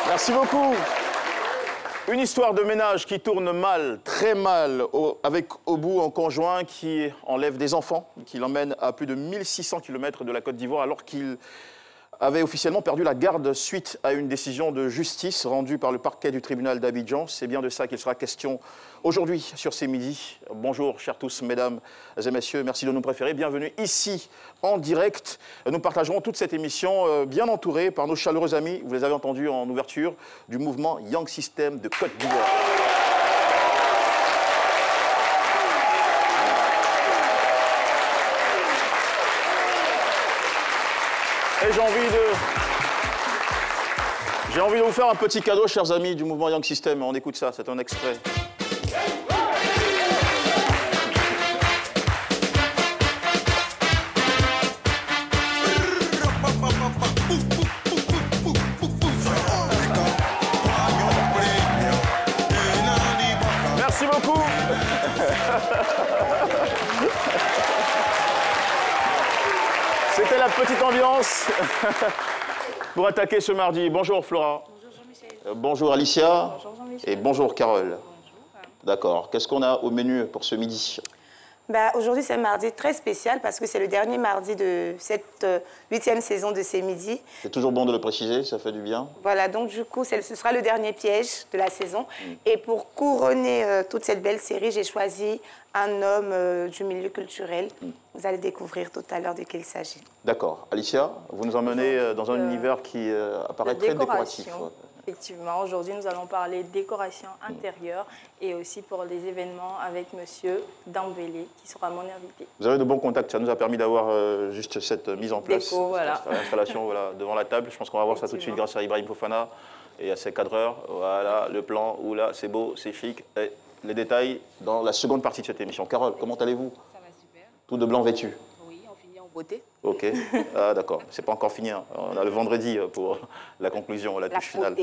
Merci beaucoup. Une histoire de ménage qui tourne mal, très mal, avec au bout un conjoint qui enlève des enfants, qui l'emmène à plus de 1600 km de la Côte d'Ivoire alors qu'il avait officiellement perdu la garde suite à une décision de justice rendue par le parquet du tribunal d'Abidjan. C'est bien de ça qu'il sera question aujourd'hui sur C'est Midi. Bonjour, chers tous, mesdames et messieurs. Merci de nous préférer. Bienvenue ici en direct. Nous partagerons toute cette émission bien entourée par nos chaleureux amis, vous les avez entendus en ouverture, du mouvement Young System de Côte d'Ivoire. Et j'ai envie de vous faire un petit cadeau, chers amis du mouvement Young System. On écoute ça, c'est un extrait. Merci beaucoup. C'était la petite ambiance pour attaquer ce mardi. Bonjour Flora. Bonjour Jean-Michel. Bonjour Alicia. Bonjour Jean-Michel. Et bonjour Carole. Bonjour. D'accord. Qu'est-ce qu'on a au menu pour ce midi? Aujourd'hui, c'est un mardi très spécial parce que c'est le dernier mardi de cette 8e saison de C'est Midi. C'est toujours bon de le préciser, ça fait du bien. Voilà, donc du coup, ce sera le dernier piège de la saison. Et pour couronner toute cette belle série, j'ai choisi un homme du milieu culturel. Vous allez découvrir tout à l'heure de qui il s'agit. D'accord. Alicia, vous nous emmenez dans un univers qui apparaît très décoratif. Effectivement, aujourd'hui, nous allons parler décoration intérieure et aussi pour les événements avec Monsieur Dambélé, qui sera mon invité. Vous avez de bons contacts, ça nous a permis d'avoir juste cette mise en place, voilà. l'installation voilà, devant la table. Je pense qu'on va voir ça tout de suite grâce à Ibrahim Fofana et à ses cadreurs. Voilà, le plan, oula, c'est beau, c'est chic. Et les détails dans la seconde partie de cette émission. Carole, comment allez-vous? Ça va super. Tout de blanc vêtu. Oui, on finit en beauté. Ok, ah, d'accord. C'est pas encore fini. Hein. On a le vendredi pour la conclusion, la touche finale.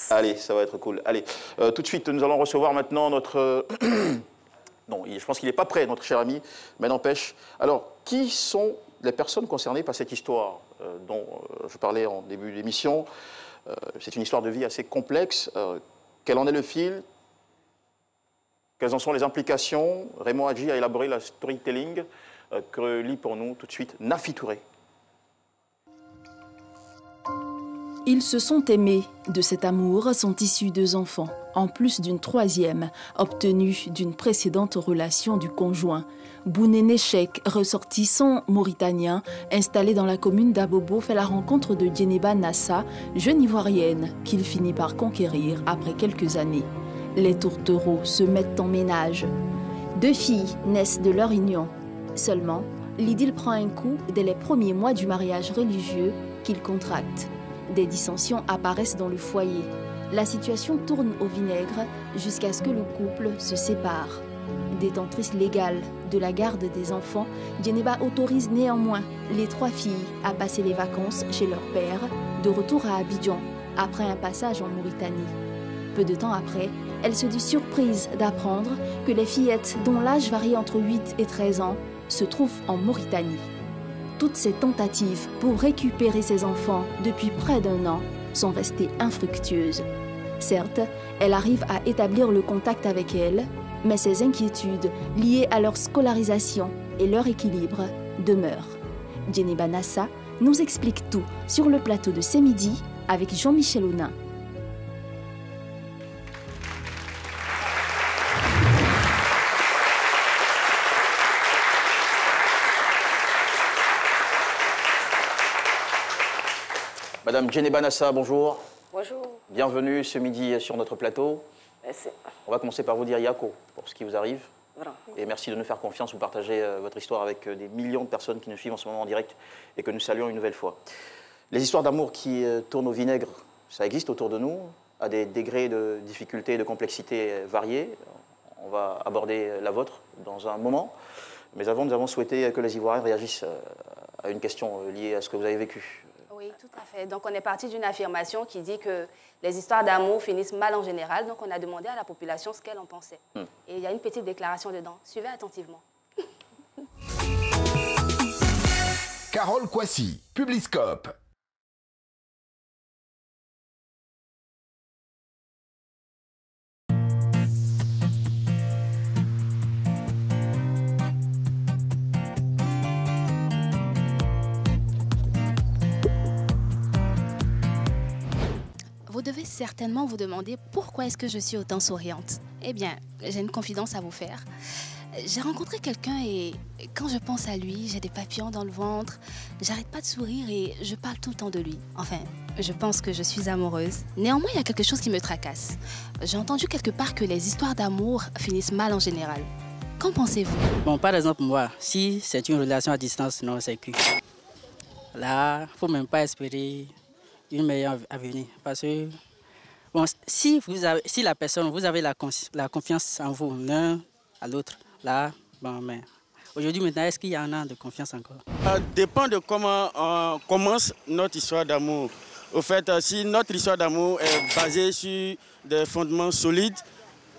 Allez, ça va être cool. Allez, tout de suite, nous allons recevoir maintenant notre... non, je pense qu'il n'est pas prêt, notre cher ami, mais n'empêche. Alors, qui sont les personnes concernées par cette histoire dont je parlais en début d'émission? C'est une histoire de vie assez complexe. Quel en est le fil? Quelles en sont les implications? Raymond Hadji a élaboré la storytelling que lit pour nous tout de suite Nafi Touré. Ils se sont aimés. De cet amour sont issus 2 enfants, en plus d'une 3e, obtenue d'une précédente relation du conjoint. Bounéné Cheikh, ressortissant mauritanien, installé dans la commune d'Abobo, fait la rencontre de Djeneba Nassa, jeune ivoirienne, qu'il finit par conquérir après quelques années. Les tourtereaux se mettent en ménage. 2 filles naissent de leur union. Seulement, l'idylle prend un coup dès les premiers mois du mariage religieux qu'ils contractent. Des dissensions apparaissent dans le foyer. La situation tourne au vinaigre jusqu'à ce que le couple se sépare. Détentrice légale de la garde des enfants, Djeneba autorise néanmoins les 3 filles à passer les vacances chez leur père, de retour à Abidjan, après un passage en Mauritanie. Peu de temps après, elle se dit surprise d'apprendre que les fillettes, dont l'âge varie entre 8 et 13 ans, se trouvent en Mauritanie. Toutes ces tentatives pour récupérer ses enfants depuis près d'1 an sont restées infructueuses. Certes, elle arrive à établir le contact avec elles, mais ses inquiétudes liées à leur scolarisation et leur équilibre demeurent. Djeneba Nassa nous explique tout sur le plateau de C'est Midi avec Jean-Michel Aunin. Madame Djeneba Nassa, bonjour. Bonjour. Bienvenue ce midi sur notre plateau. Merci. On va commencer par vous dire Yako pour ce qui vous arrive. Voilà. Et merci de nous faire confiance, vous partagez votre histoire avec des millions de personnes qui nous suivent en ce moment en direct et que nous saluons une nouvelle fois. Les histoires d'amour qui tournent au vinaigre, ça existe autour de nous, à des degrés de difficulté et de complexité variés. On va aborder la vôtre dans un moment. Mais avant, nous avons souhaité que les Ivoiriens réagissent à une question liée à ce que vous avez vécu. Oui, tout à fait. Donc, on est parti d'une affirmation qui dit que les histoires d'amour finissent mal en général. Donc, on a demandé à la population ce qu'elle en pensait. Et il y a une petite déclaration dedans. Suivez attentivement. Carole Kwasi, Publiscope. certainement vous demander pourquoi est-ce que je suis autant souriante. Eh bien, j'ai une confidence à vous faire. J'ai rencontré quelqu'un et quand je pense à lui, j'ai des papillons dans le ventre, j'arrête pas de sourire et je parle tout le temps de lui. Enfin, je pense que je suis amoureuse. Néanmoins, il y a quelque chose qui me tracasse. J'ai entendu quelque part que les histoires d'amour finissent mal en général. Qu'en pensez-vous? Bon, par exemple, moi, si c'est une relation à distance, non, c'est que là, il ne faut même pas espérer une meilleure avenir. Parce que, bon, si la personne, vous avez la confiance en vous, l'un à l'autre, là, bon, mais aujourd'hui, maintenant, est-ce qu'il y en a de confiance encore? Ça dépend de comment on commence notre histoire d'amour. Au fait, si notre histoire d'amour est basée sur des fondements solides,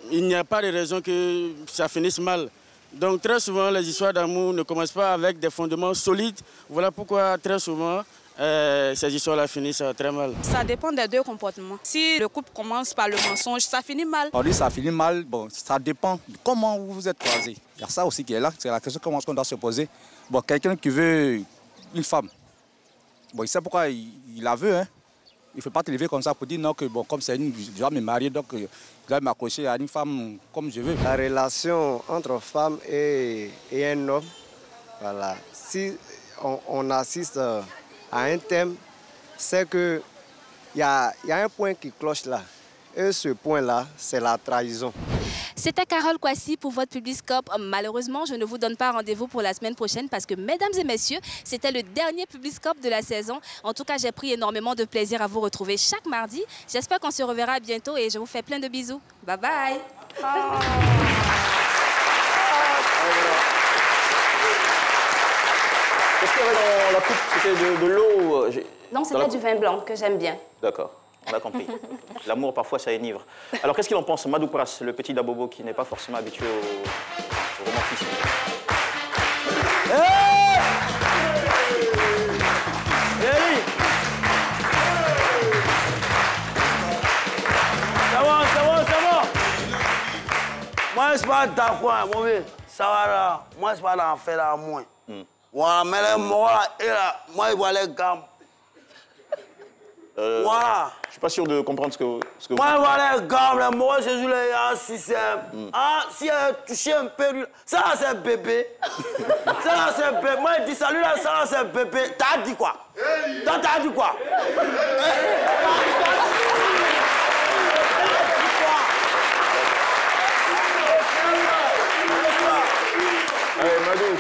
il n'y a pas de raison que ça finisse mal. Donc très souvent, les histoires d'amour ne commencent pas avec des fondements solides. Voilà pourquoi très souvent, ces histoires-là finissent très mal. Ça dépend des deux comportements. Si le couple commence par le mensonge, ça finit mal. On dit ça finit mal, bon, ça dépend de comment vous vous êtes croisés. Il y a ça aussi qui est là, c'est la question qu'on doit se poser. Bon, quelqu'un qui veut une femme, bon, il sait pourquoi il la veut, hein. Il ne faut pas te lever comme ça pour dire non, que bon, comme c'est une, je dois me marier, donc je dois m'accrocher à une femme comme je veux. La relation entre femme et un homme, voilà. Si on assiste à un thème, c'est qu'il y a un point qui cloche là. Et ce point-là, c'est la trahison. C'était Carole Kwasi pour votre Publiscope. Malheureusement, je ne vous donne pas rendez-vous pour la semaine prochaine parce que, mesdames et messieurs, c'était le dernier Publiscope de la saison. En tout cas, j'ai pris énormément de plaisir à vous retrouver chaque mardi. J'espère qu'on se reverra bientôt et je vous fais plein de bisous. Bye bye. Qu'est-ce qu'il y avait dans la coupe? C'était de l'eau? Non, c'était du vin blanc que j'aime bien. D'accord. On a compris. L'amour, parfois, ça énivre. Alors, qu'est-ce qu'il en pense, Madou Pras, le petit Dabobo qui n'est pas forcément habitué au romantisme? Moi, je ne suis pas d'accord, mon vieux. Ça va là. Moi, je ne suis pas dans faire là, moins. Voilà, mais les mots là, moi, je vois les gammes. Voilà. Je ne suis pas sûr de comprendre ce que vous... Moi, je vois les gammes, les mots, Jésus, les système. Ah, si elle a touché un peu, ça là, c'est bébé. Ça là, c'est bébé. Moi, je dis ça, lui là, ça là, c'est bébé. T'as dit quoi? T'as dit quoi? Allez, Madou.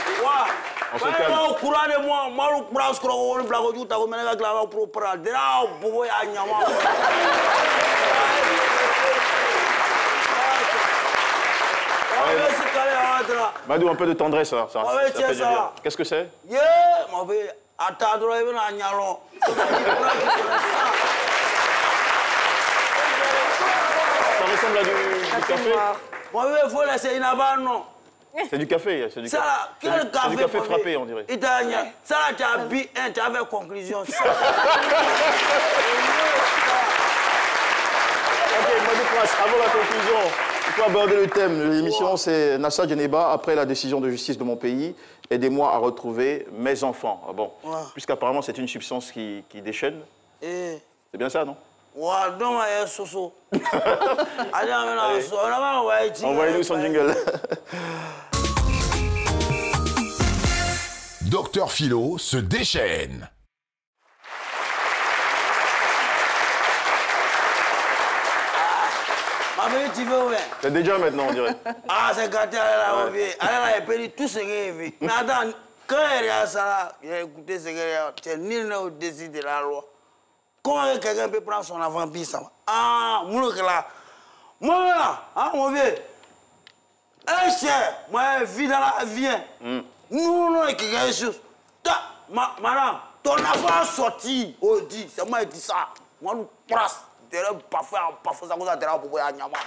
On se calme. Moi, au courant de moi, moi, au courant de moi, je blague du taco, mais je vais pour prendre. Déjà, bobo ya nyama. Madou, un peu de tendresse, là. Ça fait du bien. Qu'est-ce que c'est? Yeah, mon vieux. Attends, tu vas venir à Nyalon. Ça ressemble à du café? Mon vieux, il faut laisser une abandon, non? C'est du café, c'est du café. Quel café? Du café frappé, on dirait. Ça là, tu as bu un, tu as fait conclusion. Ok, Madou Pras, avant la conclusion, il faut aborder le thème de l'émission, c'est Nassa Djeneba, après la décision de justice de mon pays, aidez-moi à retrouver mes enfants. Ah bon, puisqu'apparemment c'est une substance qui déchaîne. C'est bien ça, non? Ouais, donc, il y a Soso. Envoyez-nous son jingle. Docteur Philo se déchaîne. Ma belle, tu veux ouvrir? C'est déjà maintenant, on dirait. Ah, c'est gâté, elle a envie. Elle a perdu tout ce qu'elle veut. Mais attends, quand elle a ça là, il a écouté ce qu'elle a. C'est nul au-dessus de la loi. Comment quelqu'un peut prendre son enfant puis ça va? Ah, mon là. Moi là, hein, mon vieux. Un chien, moi, je vis dans la vie. Nous, on a quelque chose. Madame, ton enfant sorti, on dit, c'est moi qui dis ça. Moi, nous place. Parfois, ça vous a dit pour voir Nyama.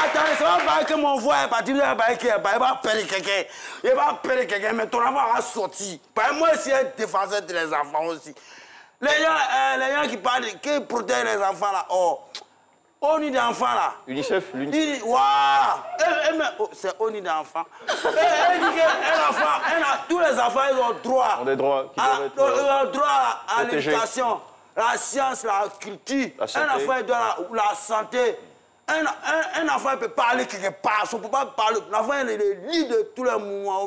Attendez, ça va pas que mon voix est parti, il va perdre quelqu'un. Il va perdre quelqu'un, mais ton enfant va sortir. Moi, je suis un défenseur des enfants aussi. Les gens qui parlent, qui protègent les enfants là, oh, ONU d'enfants là. UNICEF, l'UNICEF. Waouh! C'est ONU d'enfants. Elle dit qu'un enfant, tous les enfants, ils ont droit. On a des droits qui doivent être, ils ont droit à protégés. l'éducation, la science, la culture. Un enfant, il doit la santé. Un enfant, il peut parler quelque part. On ne peut pas parler. L'enfant, il est le lit de tous les mouvements.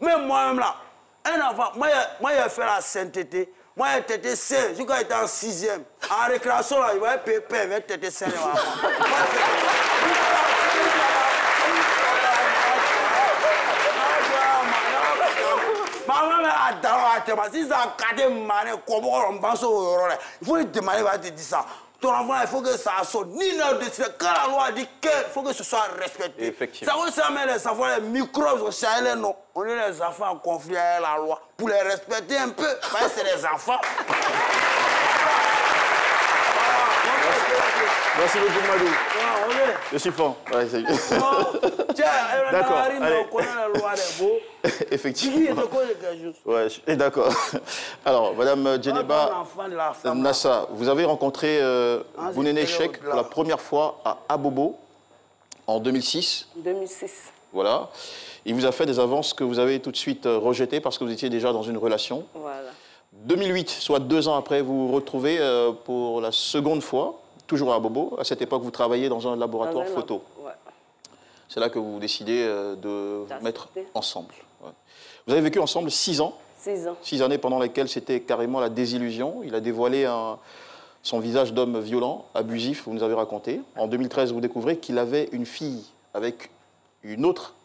Même moi-même là, un enfant, moi, j'ai fait la sainteté. Moi, j'ai été saint. Quand j'étais en 6e. En récréation, là, il va être pépé, il va être saint. Maman m'a dit, si ça a cadé mané, on pense au rôle. Il faut lui demander, il va te dire ça. Ton enfant, il faut que ça sonne. Ni l'heure de décider. Quand la loi dit qu'il faut que ce soit respecté. Effectivement. Ça veut ça met les enfants, les microbes au Sahel, non. On est les enfants en conflit avec la loi. Pour les respecter un peu, parce que c'est les enfants. Merci beaucoup, Madou. Je suis fort. Ouais, d'accord. Effectivement. Ouais, d'accord. Alors, Madame Djeneba Nassa, vous avez rencontré Bounene Cheikh pour la première fois à Abobo en 2006. 2006. Voilà. Il vous a fait des avances que vous avez tout de suite rejetées parce que vous étiez déjà dans une relation. Voilà. 2008, soit 2 ans après, vous vous retrouvez pour la seconde fois, toujours à Abobo. À cette époque, vous travaillez dans un laboratoire photo. Ouais. C'est là que vous décidez de vous mettre ensemble. Ouais. Vous avez vécu ensemble 6 ans. 6 ans. 6 années pendant lesquelles c'était carrément la désillusion. Il a dévoilé son visage d'homme violent, abusif, vous nous avez raconté. En 2013, vous découvrez qu'il avait une fille avec une autre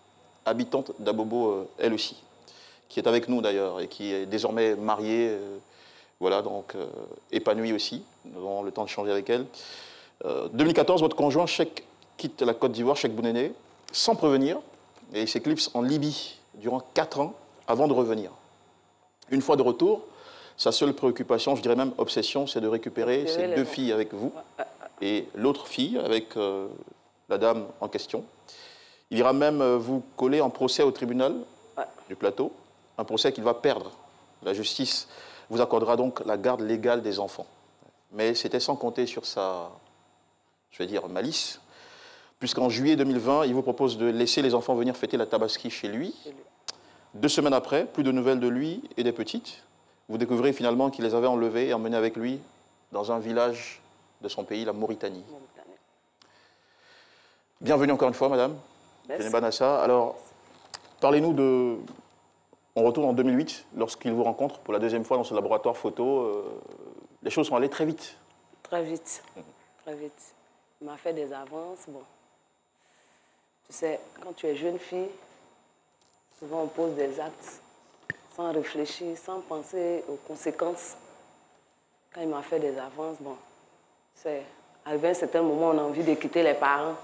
habitante d'Abobo, elle aussi, qui est avec nous d'ailleurs et qui est désormais mariée, voilà, donc épanouie aussi. Nous avons le temps de changer avec elle. 2014, votre conjoint Cheikh quitte la Côte d'Ivoire, Cheikh Bounene, sans prévenir, et il s'éclipse en Libye durant 4 ans avant de revenir. Une fois de retour, sa seule préoccupation, je dirais même obsession, c'est de récupérer ses 2 filles avec vous et l'autre fille avec la dame en question. Il ira même vous coller en procès au tribunal du plateau, un procès qu'il va perdre. La justice vous accordera donc la garde légale des enfants. Mais c'était sans compter sur sa, je vais dire, malice, puisqu'en juillet 2020, il vous propose de laisser les enfants venir fêter la Tabaski chez lui. 2 semaines après, plus de nouvelles de lui et des petites. Vous découvrez finalement qu'il les avait enlevés et emmenés avec lui dans un village de son pays, la Mauritanie. Bienvenue encore une fois, madame. Djeneba Nassa. Alors, parlez-nous de... On retourne en 2008, lorsqu'il vous rencontre pour la 2e fois dans ce laboratoire photo. Les choses sont allées très vite. Très vite, très vite. Il m'a fait des avances. Bon, tu sais, quand tu es jeune fille, souvent on pose des actes sans réfléchir, sans penser aux conséquences. Quand il m'a fait des avances, bon, c'est arrivé à un certain moment, on a envie de quitter les parents.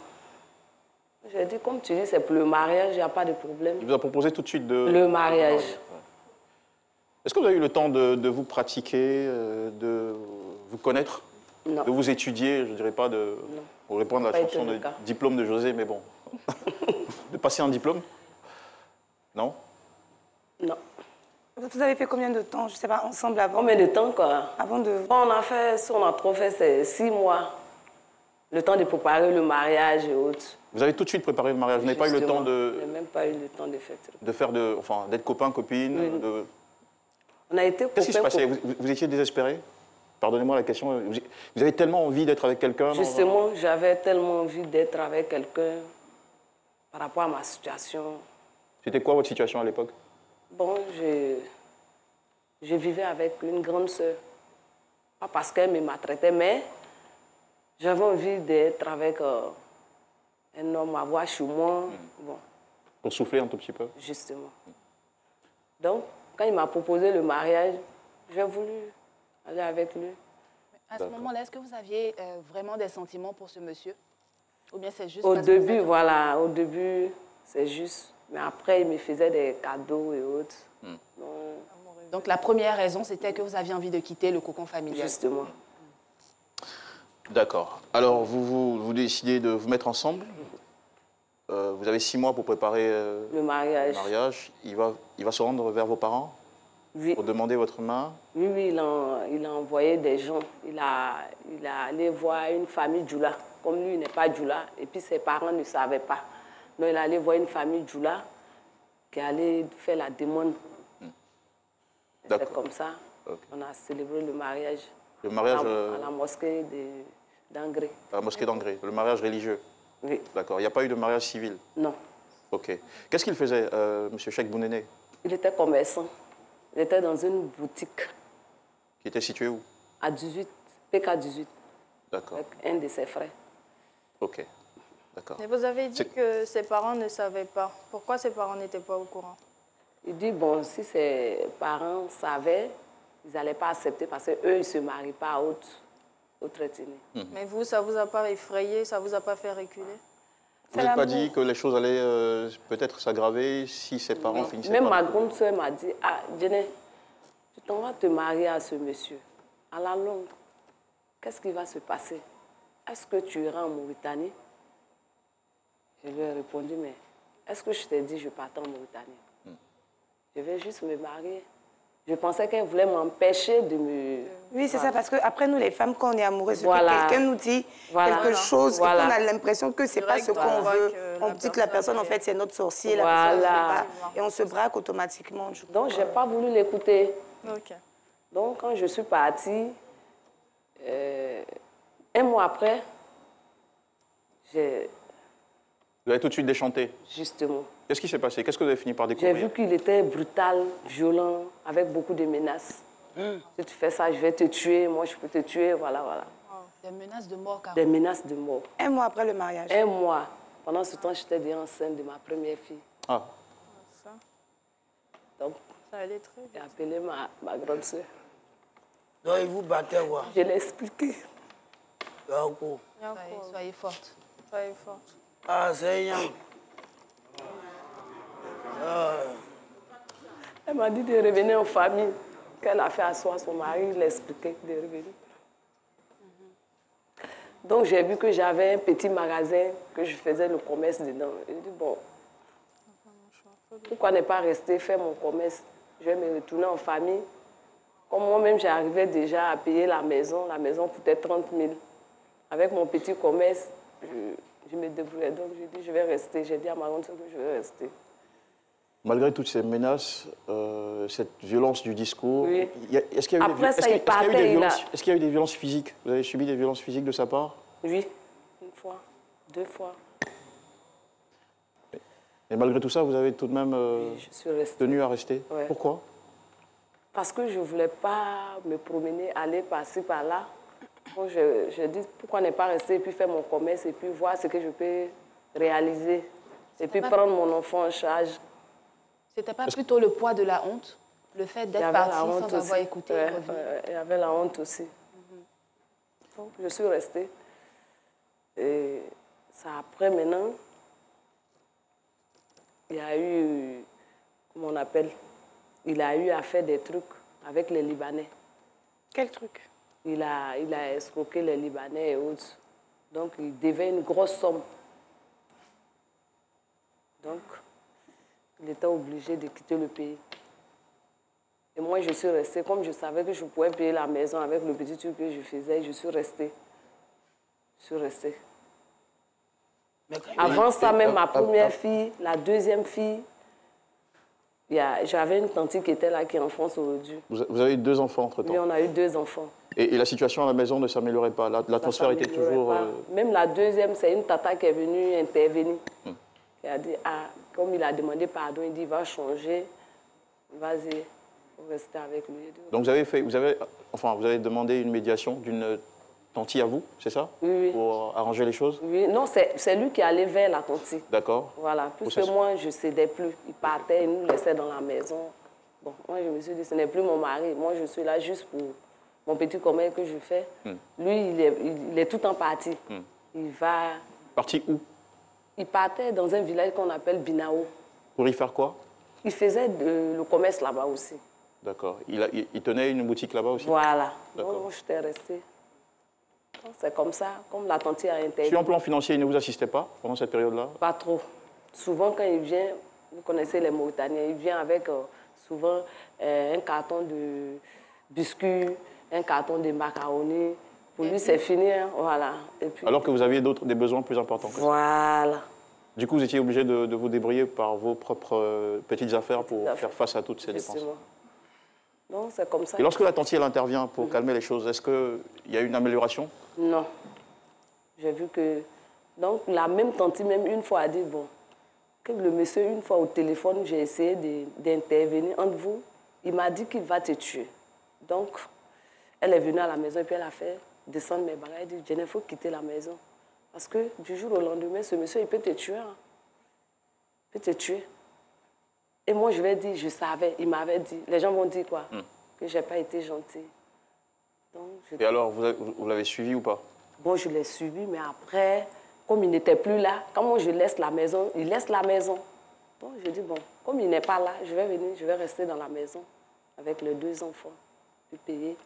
J'ai dit, comme tu dis, c'est pour le mariage, il n'y a pas de problème. Il vous a proposé tout de suite de... Le mariage. Est-ce que vous avez eu le temps de vous pratiquer, de vous connaître, non. De vous étudier, je ne dirais pas de... Non. Pour répondre à la chanson de diplôme de José, mais bon. De passer un diplôme? Non? Non. Vous avez fait combien de temps, je ne sais pas, ensemble avant? Combien de temps, quoi? Avant de... On a fait, si on a trop fait, c'est 6 mois. Le temps de préparer le mariage et autres. Vous avez tout de suite préparé le mariage, vous n'avez pas eu le temps de... Je n'ai même pas eu le temps de faire. De faire de... Enfin, d'être copain, copine, oui. de... On a été copains. Qu'est-ce qui se passait? Vous étiez désespéré? Pardonnez-moi la question. Vous avez tellement envie d'être avec quelqu'un? Justement, j'avais tellement envie d'être avec quelqu'un par rapport à ma situation. C'était quoi votre situation à l'époque? Bon, je vivais avec une grande sœur. Pas parce qu'elle me maltraitait, mais j'avais envie d'être avec un homme à voir chez moi. Bon. Pour souffler un tout petit peu? Justement. Donc, quand il m'a proposé le mariage, j'ai voulu aller avec lui. À ce moment-là, est-ce que vous aviez vraiment des sentiments pour ce monsieur? Ou bien c'est juste... Au début, voilà. Au début, c'est juste. Mais après, il me faisait des cadeaux et autres. Donc, la première raison, c'était que vous aviez envie de quitter le cocon familial. Justement. D'accord. Alors, vous décidez de vous mettre ensemble. Vous avez 6 mois pour préparer le mariage. Il va se rendre vers vos parents? Oui. Pour demander votre main? Oui, oui, il a envoyé des gens. Il a allé voir une famille Djoula. Comme lui, il n'est pas Djoula, et puis ses parents ne savaient pas. Donc, il est allé voir une famille Djoula qui allait faire la demande. C'est comme ça. On a célébré le mariage. Le mariage à la mosquée d'Angré. À la mosquée d'Angré, le mariage religieux? Oui. D'accord. Il n'y a pas eu de mariage civil? Non. Ok. Qu'est-ce qu'il faisait, M. Cheikh Bounéné? Il était commerçant. Il était dans une boutique. Qui était située où? À 18, PK 18. D'accord. Avec un de ses frères. Ok. D'accord. Mais vous avez dit que ses parents ne savaient pas. Pourquoi ses parents n'étaient pas au courant? Il dit, bon, si ses parents savaient, ils n'allaient pas accepter parce qu'eux, ils ne se marient pas à autre ethnie. Mais vous, ça ne vous a pas effrayé, ça ne vous a pas fait reculer? Vous n'avez pas dit que les choses allaient peut-être s'aggraver si ses parents finissaient Même par... ma grande soeur m'a dit, ah, Djené, tu t'en vas te marier à ce monsieur. À la longue, qu'est-ce qui va se passer? Est-ce que tu iras en Mauritanie? Je lui ai répondu, mais est-ce que je t'ai dit que je partais en Mauritanie? Je vais juste me marier. Je pensais qu'elle voulait m'empêcher de me... Oui, c'est ça, parce qu'après, nous, les femmes, quand on est amoureuses, Voilà. quelqu'un nous dit quelque chose et qu'on a l'impression que ce n'est pas ce qu'on veut. On dit que la personne, en fait, c'est notre sorcier, la personne ne fait pas. Et on se braque automatiquement. Donc, je n'ai pas voulu l'écouter. Ok. Donc, quand je suis partie, un mois après, j'ai... Vous avez tout de suite déchanté? Justement. Qu'est-ce qui s'est passé? Qu'est-ce que vous avez fini par J'ai découvrir? vu qu'il était brutal, violent, avec beaucoup de menaces. Si tu fais ça, je vais te tuer, moi je peux te tuer, voilà, voilà. Des menaces de mort, carrément. Des menaces de mort. Un mois après le mariage? Un mois. Pendant ce temps, j'étais déjà enceinte de ma première fille. Ah. Ça. Donc, ça allait très vite. J'ai appelé ma grande soeur. Donc, il vous battait, quoi? Je l'ai expliqué. Soyez forte. Soyez forte. Ah, c'est bien. Elle m'a dit de revenir en famille. Qu'elle a fait asseoir son mari, il l'a expliqué de revenir. Donc j'ai vu que j'avais un petit magasin, que je faisais le commerce dedans. J'ai dit, bon, pourquoi ne pas rester faire mon commerce? Je vais me retourner en famille. Comme moi-même, j'arrivais déjà à payer la maison coûtait 30 000. Avec mon petit commerce, je me débrouillais. Donc j'ai dit, je vais rester. J'ai dit à ma grande soeur que je vais rester. Malgré toutes ces menaces, cette violence du discours, Oui. Est-ce qu'il y a eu des violences physiques? Vous avez subi des violences physiques de sa part? Oui, une fois, 2 fois. Et malgré tout ça, vous avez tout de même je suis tenu à rester? Ouais. Pourquoi? Parce que je ne voulais pas me promener, aller par-ci, par-là. Donc je dis, pourquoi ne pas rester et puis faire mon commerce et puis voir ce que je peux réaliser. Et puis prendre mon enfant en charge. C'était pas plutôt le poids de la honte? Le fait d'être parti sans avoir écouté? Il y avait la honte aussi. Donc je suis restée. Et ça après, maintenant, il y a eu, comment on appelle, il a eu à faire des trucs avec les Libanais. Quel truc? Il a escroqué les Libanais et autres. Donc, il devait une grosse somme. Donc, il était obligé de quitter le pays. Et moi, je suis restée. Comme je savais que je pouvais payer la maison avec le petit truc que je faisais, je suis restée. Je suis restée. Avant ça, même ma première fille, la deuxième fille, j'avais une tante qui était là, qui est en France aujourd'hui. Vous avez eu 2 enfants entre-temps? Oui, on a eu 2 enfants. Et la situation à la maison ne s'améliorait pas? L'atmosphère était toujours... Même la deuxième, c'est une tata qui est venue intervenir. Qui a dit, ah, comme il a demandé pardon, il dit, il va changer. Vas-y, rester avec lui. Donc vous avez demandé une médiation d'une tante à vous, c'est ça? Oui. Pour arranger les choses? Oui, non, c'est lui qui allait vers la tante. D'accord. Voilà, puisque moi, je ne cédais plus. Il partait, il nous laissait dans la maison. Bon, moi, je me suis dit, ce n'est plus mon mari. Moi, je suis là juste pour mon petit commerce que je fais. Lui, il est tout en partie. Il va... Parti où? Il partait dans un village qu'on appelle Binao. Pour y faire quoi? Il faisait le commerce là-bas aussi. D'accord. Il tenait une boutique là-bas aussi? Voilà. Donc, moi, j'étais restée. C'est comme ça, comme la tante a interviewé. Sur un plan financier, il ne vous assistait pas pendant cette période-là? Pas trop. Souvent, quand il vient, vous connaissez les Mauritaniens, il vient avec souvent un carton de biscuits, un carton de macaroni. Pour lui, c'est fini, hein, voilà. Et puis, alors que vous aviez des besoins plus importants que ça. Voilà. Du coup, vous étiez obligé de vous débrouiller par vos propres petites affaires pour faire face à toutes ces dépenses. Non, c'est comme ça. Et lorsque la tante elle intervient pour calmer les choses, est-ce qu'il y a une amélioration? Non. J'ai vu que... Donc, la même tante, même une fois, a dit, bon, que le monsieur, une fois au téléphone, j'ai essayé d'intervenir entre vous. Il m'a dit qu'il va te tuer. Donc, elle est venue à la maison et puis elle a fait descendre mes bagages. Elle dit, Jenny, il faut quitter la maison. Parce que du jour au lendemain, ce monsieur, il peut te tuer. Hein. Il peut te tuer. Et moi, je lui ai dit, je savais, il m'avait dit. Les gens vont dire quoi? Que je n'ai pas été gentille. Donc, et alors, vous l'avez suivi ou pas? Bon, je l'ai suivi, mais après, comme il n'était plus là, quand moi je laisse la maison, il laisse la maison. Donc, je dis, bon, comme il n'est pas là, je vais venir, je vais rester dans la maison avec les 2 enfants, puis payer,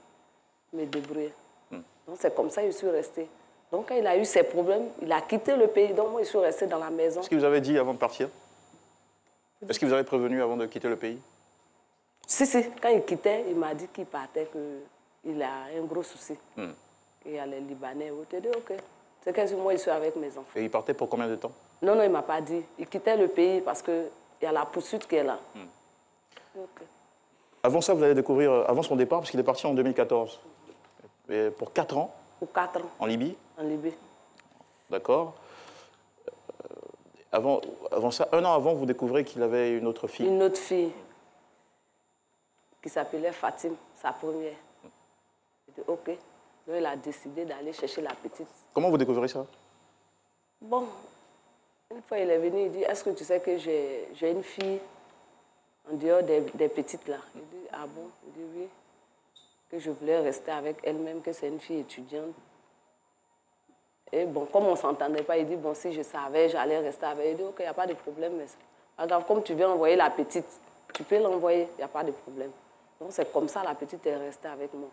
me débrouiller. Donc, c'est comme ça que je suis restée. Donc, quand il a eu ses problèmes, il a quitté le pays. Donc, moi, je suis restée dans la maison. Est-ce qu'il vous avait dit avant de partir? Est-ce qu'il vous avait prévenu avant de quitter le pays? Si, si. Quand il quittait, il m'a dit qu'il partait, qu'il a un gros souci. Et il y a les Libanais. Je dit, OK. C'est que moi, je suis avec mes enfants. Et il partait pour combien de temps? Non, non, il ne m'a pas dit. Il quittait le pays parce qu'il y a la poursuite qui est là. Okay. Avant ça, vous allez découvrir, avant son départ, parce qu'il est parti en 2014, et pour 4 ans. Pour 4 ans. En Libye? En Libye. D'accord. Avant ça, 1 an avant, vous découvrez qu'il avait une autre fille. Une autre fille qui s'appelait Fatim, sa première. J'ai dit, OK. Donc, il a décidé d'aller chercher la petite. Comment vous découvrez ça? Bon, une fois, il est venu, il dit, est-ce que tu sais que j'ai une fille en dehors des petites là? Il dit, ah bon? Il dit, oui. Que je voulais rester avec elle-même, que c'est une fille étudiante. Et bon, comme on ne s'entendait pas, il dit, bon, si je savais, j'allais rester avec elle. Il dit, OK, il n'y a pas de problème. Mais alors, comme tu veux envoyer la petite, tu peux l'envoyer, il n'y a pas de problème. Donc, c'est comme ça, la petite est restée avec moi.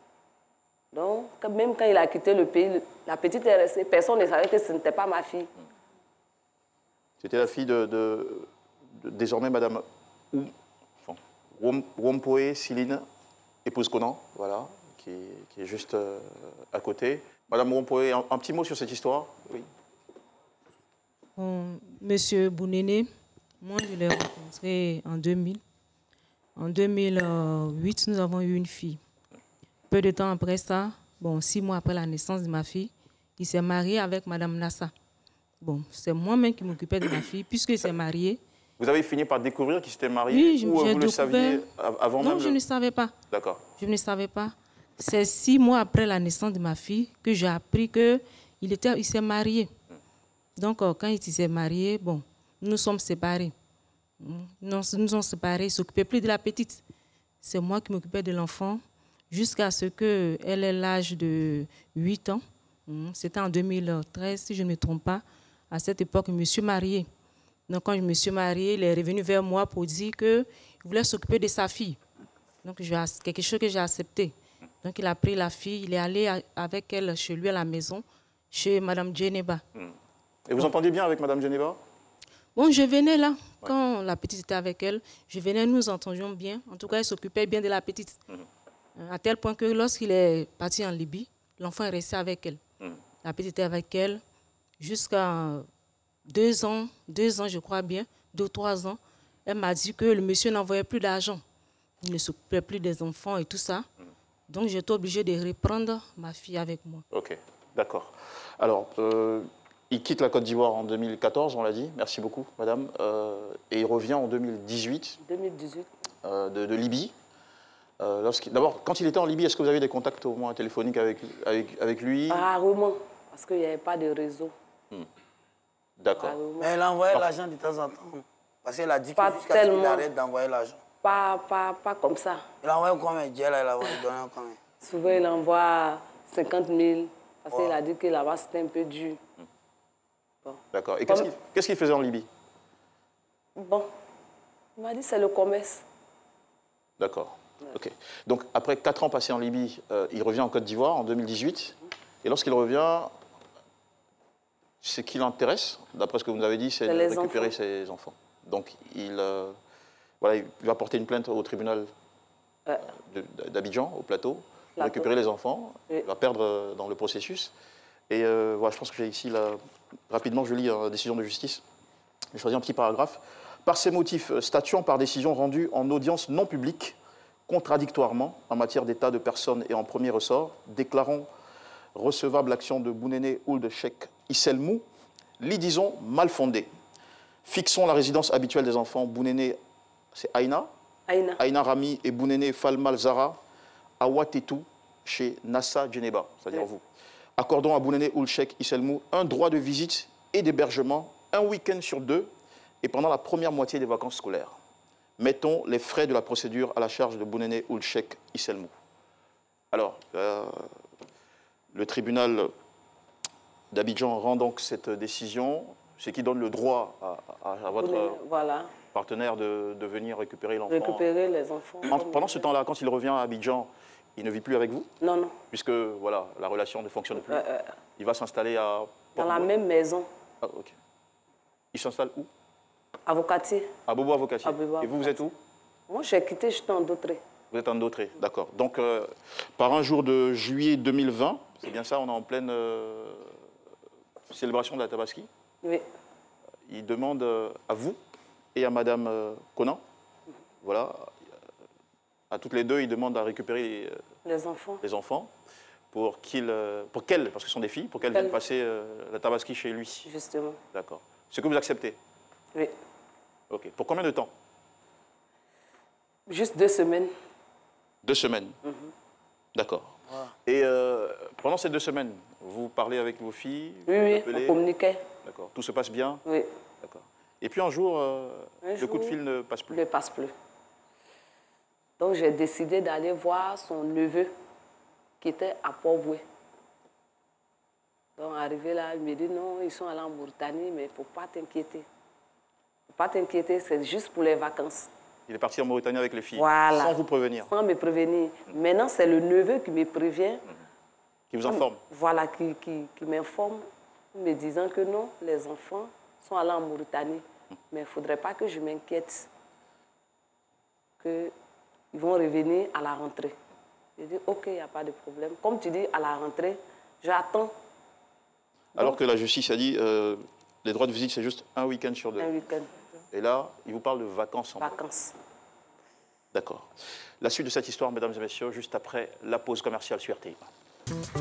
Donc, même quand il a quitté le pays, la petite est restée. Personne ne savait que ce n'était pas ma fille. C'était la fille de désormais Madame Wompoe Siline, épouse Conan, voilà, qui est juste à côté. Madame Wompoe, un petit mot sur cette histoire? Oui. Monsieur Bounéné, moi je l'ai rencontré en 2000. En 2008, nous avons eu une fille. Peu de temps après ça, bon, 6 mois après la naissance de ma fille, il s'est marié avec Madame Nassa. Bon, c'est moi-même qui m'occupais de ma fille, puisqu'il s'est marié. Vous avez fini par découvrir qu'il s'était marié? Oui, ou vous le saviez avant même? Non, je ne savais pas. D'accord. Je ne savais pas. C'est 6 mois après la naissance de ma fille que j'ai appris qu'il s'est marié. Donc, quand il s'est marié, bon, nous sommes séparés. Nous sommes séparés, il ne s'occupait plus de la petite. C'est moi qui m'occupais de l'enfant jusqu'à ce qu'elle ait l'âge de 8 ans. C'était en 2013, si je ne me trompe pas. À cette époque, je me suis mariée. Donc, quand je me suis mariée, il est revenu vers moi pour dire qu'il voulait s'occuper de sa fille. Donc, quelque chose que j'ai accepté. Donc, il a pris la fille, il est allé avec elle chez lui à la maison, chez Mme Djeneba. Et vous entendiez bien avec Mme Djeneba? Bon, je venais là, quand la petite était avec elle, je venais, nous entendions bien. En tout cas, elle s'occupait bien de la petite. À tel point que lorsqu'il est parti en Libye, l'enfant est resté avec elle. La petite était avec elle jusqu'à 2 ans, je crois bien, 2 ou 3 ans. Elle m'a dit que le monsieur n'envoyait plus d'argent. Il ne s'occupait plus des enfants et tout ça. Donc, j'étais obligée de reprendre ma fille avec moi. OK, d'accord. Alors, il quitte la Côte d'Ivoire en 2014, on l'a dit. Merci beaucoup, madame. Et il revient en 2018. 2018. De Libye. D'abord, quand il était en Libye, est-ce que vous avez des contacts au moins téléphoniques avec lui? Rarement, parce qu'il n'y avait pas de réseau. D'accord. Mais il envoyait l'argent de temps en temps. Parce qu'il a dit que jusqu'à ce qu'il arrête d'envoyer l'argent. Pas comme ça. Il envoie combien? Il a donné combien? Souvent, il envoie 50 000. Parce qu'il a dit que là-bas, c'était un peu dur. Bon. D'accord. Et qu'est-ce qu'il faisait en Libye? Bon, il m'a dit c'est le commerce. D'accord. OK. Donc, après 4 ans passés en Libye, il revient en Côte d'Ivoire en 2018. Et lorsqu'il revient, ce qui l'intéresse, d'après ce que vous nous avez dit, c'est de récupérer ses enfants. Donc, Voilà, il va porter une plainte au tribunal d'Abidjan, au plateau, pour récupérer les enfants. Il va perdre dans le processus. Et voilà, je pense que j'ai ici, là, rapidement, je lis la décision de justice. J'ai choisi un petit paragraphe. Par ces motifs, statuant par décision rendue en audience non publique, contradictoirement, en matière d'état de personne et en premier ressort, déclarant recevable l'action de Bounéné Ould Cheikh Isselmou, l'y disons mal fondée. Fixons la résidence habituelle des enfants Bounéné, c'est Aïna Rami et Bounéné Falmal Zara à Ouattetou, chez Nassa Djeneba, c'est-à-dire vous. Accordons à Bounéné Ould Cheikh Isselmou un droit de visite et d'hébergement un week-end sur 2 et pendant la première moitié des vacances scolaires. Mettons les frais de la procédure à la charge de Bounéné Ould Cheikh Isselmou. Alors, le tribunal d'Abidjan rend donc cette décision, ce qui donne le droit à votre partenaire de venir récupérer l'enfant. Récupérer les enfants. Pendant ce temps-là, quand il revient à Abidjan, il ne vit plus avec vous? Non, non. Puisque voilà, la relation ne fonctionne plus. Il va s'installer à... Dans la même maison. Ah, ok. Il s'installe où? Avocatier. À Bobo Avocatier. Et vous êtes où? Moi, j'ai quitté, j'étais en Dautré. Vous êtes en Dautré, d'accord. Donc, par un jour de juillet 2020, c'est bien ça, on est en pleine célébration de la Tabaski. Oui. Il demande à vous et à Madame Conan, voilà, à toutes les deux, il demande à récupérer les enfants pour qu'elles, parce que ce sont des filles, pour qu'elles viennent passer la Tabaski chez lui. Justement. D'accord. Ce que vous acceptez? Oui. Ok. Pour combien de temps? Juste 2 semaines. 2 semaines. D'accord. Voilà. Et pendant ces 2 semaines, vous parlez avec vos filles? Oui, on communiquait. D'accord. Tout se passe bien? Oui. D'accord. Et puis un jour, le coup de fil ne passe plus? Ne passe plus. Donc j'ai décidé d'aller voir son neveu qui était à Port-Boué. Donc arrivé là, il me dit non, ils sont allés en Mauritanie, mais il ne faut pas t'inquiéter. Il ne faut pas t'inquiéter, c'est juste pour les vacances. Il est parti en Mauritanie avec les filles, voilà. Sans vous prévenir? Sans me prévenir. Maintenant, c'est le neveu qui me prévient. Qui vous informe? Voilà, qui m'informe, me disant que non, les enfants sont allés en Mauritanie. Mais il ne faudrait pas que je m'inquiète, qu'ils vont revenir à la rentrée. Je dis, ok, il n'y a pas de problème. Comme tu dis, à la rentrée, j'attends. Alors que la justice a dit, les droits de visite, c'est juste un week-end sur 2. Un week-end. Et là, il vous parle de vacances. Vacances. D'accord. La suite de cette histoire, mesdames et messieurs, juste après la pause commerciale sur RTI. Merci de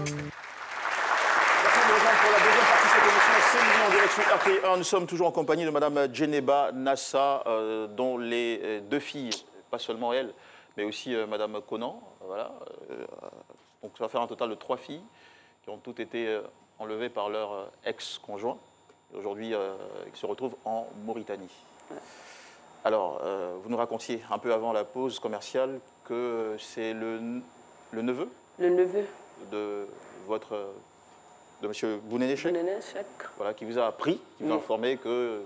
rejoindre pour la deuxième partie de cette émission. C'est en direction RTI1. Nous sommes toujours en compagnie de Madame Djeneba Nassa, dont les 2 filles, pas seulement elle, mais aussi Madame Conan. Voilà. Donc ça va faire un total de 3 filles qui ont toutes été enlevées par leur ex-conjoint. Aujourd'hui, ils se retrouvent en Mauritanie. Alors, vous nous racontiez un peu avant la pause commerciale que c'est le neveu? Le neveu. De M. Bounéné Cheikh. Voilà, qui vous a appris, qui vous a informé que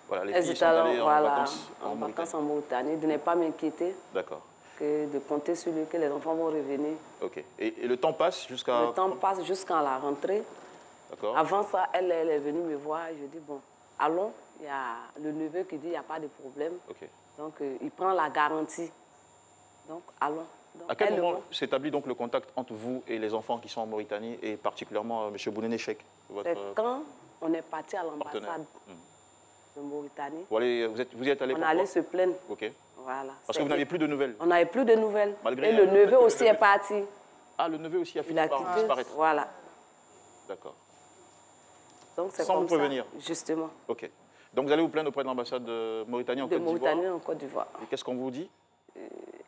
voilà, les filles sont allées en vacances en Mauritanie, de ne pas m'inquiéter. D'accord. Que de compter sur lui que les enfants vont revenir. Ok. Et le temps passe jusqu'à... Le temps passe jusqu'à la rentrée. D'accord. Avant ça, elle est venue me voir. Je dis, bon, allons. Il y a le neveu qui dit, il n'y a pas de problème. Okay. Donc, il prend la garantie. Donc, allons. Donc, à quel moment s'établit donc le contact entre vous et les enfants qui sont en Mauritanie et particulièrement M. Bounéné Cheikh? C'est quand on est parti à l'ambassade de Mauritanie. Vous y êtes allé? On allait se plaindre. Ok. Voilà. Parce que vous n'aviez plus de nouvelles? On n'avait plus de nouvelles. Malgré et le neveu aussi est parti. Ah, le neveu aussi a fini par disparaître? Voilà. D'accord. Donc c'est sans comme vous prévenir? Ça, justement. Ok. Donc vous allez vous plaindre auprès de l'ambassade de Mauritanie en Côte d'Ivoire? De Mauritanie en Côte d'Ivoire. Et qu'est-ce qu'on vous dit?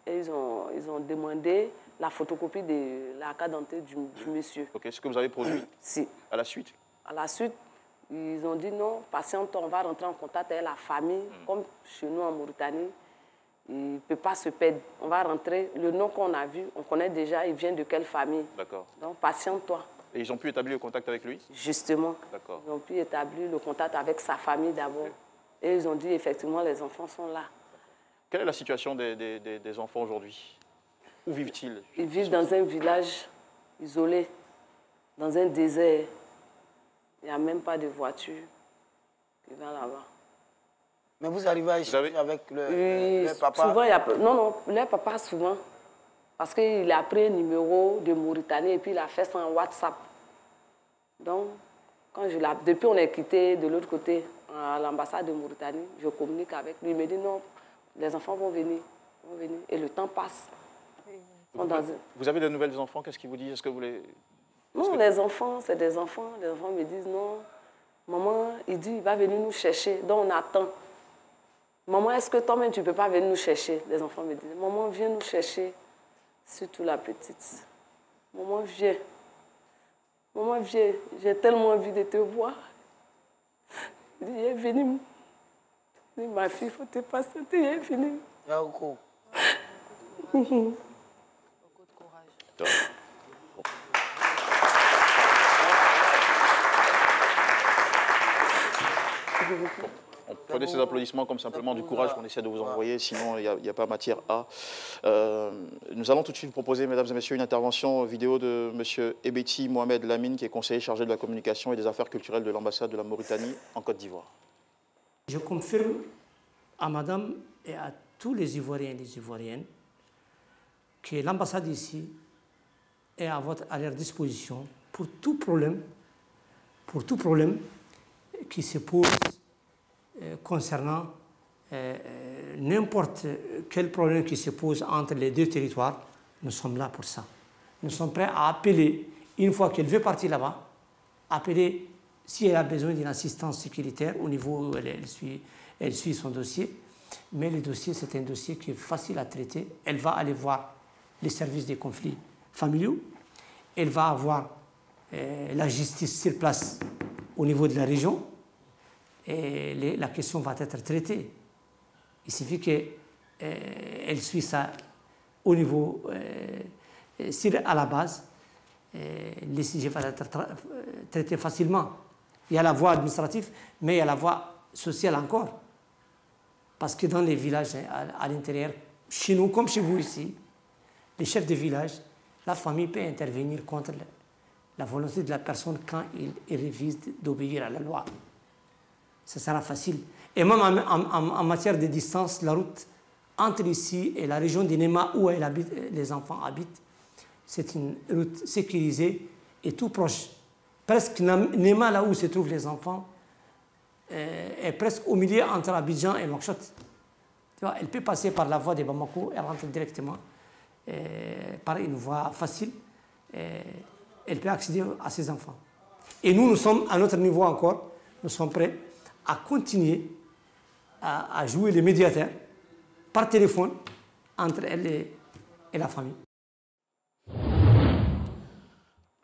Ils ont demandé la photocopie de la carte d'identité du monsieur. Ok. Est-ce que vous avez produit? Si. À la suite? À la suite, ils ont dit non, patiente, on va rentrer en contact avec la famille. Comme chez nous en Mauritanie, il ne peut pas se perdre. On va rentrer. Le nom qu'on a vu, on connaît déjà, il vient de quelle famille. D'accord. Donc patiente-toi. Et ils ont pu établir le contact avec lui? Justement. D'accord. Ils ont pu établir le contact avec sa famille d'abord. Okay. Et ils ont dit, effectivement, les enfants sont là. Quelle est la situation des enfants aujourd'hui? Où vivent-ils? Ils vivent dans un village isolé, dans un désert. Il n'y a même pas de voiture qui va là-bas. Mais vous arrivez à échanger avec le papa? Souvent, il y a... Non, le papa, souvent. Parce qu'il a pris un numéro de Mauritanie et puis il a fait ça en WhatsApp. Donc, depuis on est quitté de l'autre côté, à l'ambassade de Mauritanie, je communique avec lui. Il me dit non, les enfants vont venir. Et le temps passe. Vous avez de nouvelles enfants, qu'est-ce qu'ils vous disent? Est-ce que vous les... Non, les enfants, c'est des enfants. Les enfants me disent non. Maman, il dit, il va venir nous chercher. Donc, on attend. Maman, est-ce que toi-même, tu ne peux pas venir nous chercher? Les enfants me disent, maman, viens nous chercher. Surtout la petite. Maman, viens. Maman, viens. J'ai tellement envie de te voir. Il dit, venez. Ma fille, il faut te patienter. Venez. Yoko. On prenait ces applaudissements comme simplement du courage qu'on essaie de vous envoyer, sinon il n'y a pas matière à. Nous allons tout de suite vous proposer, mesdames et messieurs, une intervention vidéo de M. Ebeti Mohamed Lamine, qui est conseiller chargé de la communication et des affaires culturelles de l'ambassade de la Mauritanie en Côte d'Ivoire. Je confirme à madame et à tous les Ivoiriens et les Ivoiriennes que l'ambassade ici est à leur disposition pour tout problème qui se pose concernant n'importe quel problème qui se pose entre les deux territoires. Nous sommes là pour ça. Nous sommes prêts à appeler, une fois qu'elle veut partir là-bas, appeler si elle a besoin d'une assistance sécuritaire au niveau où elle suit son dossier. Mais le dossier, c'est un dossier qui est facile à traiter. Elle va aller voir les services des conflits familiaux. Elle va avoir la justice sur place au niveau de la région. Et la question va être traitée. Il suffit qu'elle suit ça au niveau, à la base. Les sujets vont être traités facilement. Il y a la voie administrative, mais il y a la voie sociale encore. Parce que dans les villages à l'intérieur, chez nous comme chez vous ici, les chefs de village, la famille peut intervenir contre la volonté de la personne quand il refuse d'obéir à la loi. Ça sera facile. Et même en matière de distance, la route entre ici et la région de Nema où les enfants habitent, c'est une route sécurisée et tout proche. Presque Nema, là où se trouvent les enfants, est presque au milieu entre Abidjan et Nouakchott. Tu vois, elle peut passer par la voie de Bamako, elle rentre directement par une voie facile. Elle peut accéder à ses enfants. Et nous sommes à notre niveau encore, nous sommes prêts à continuer à jouer les médiateurs par téléphone entre elle et la famille.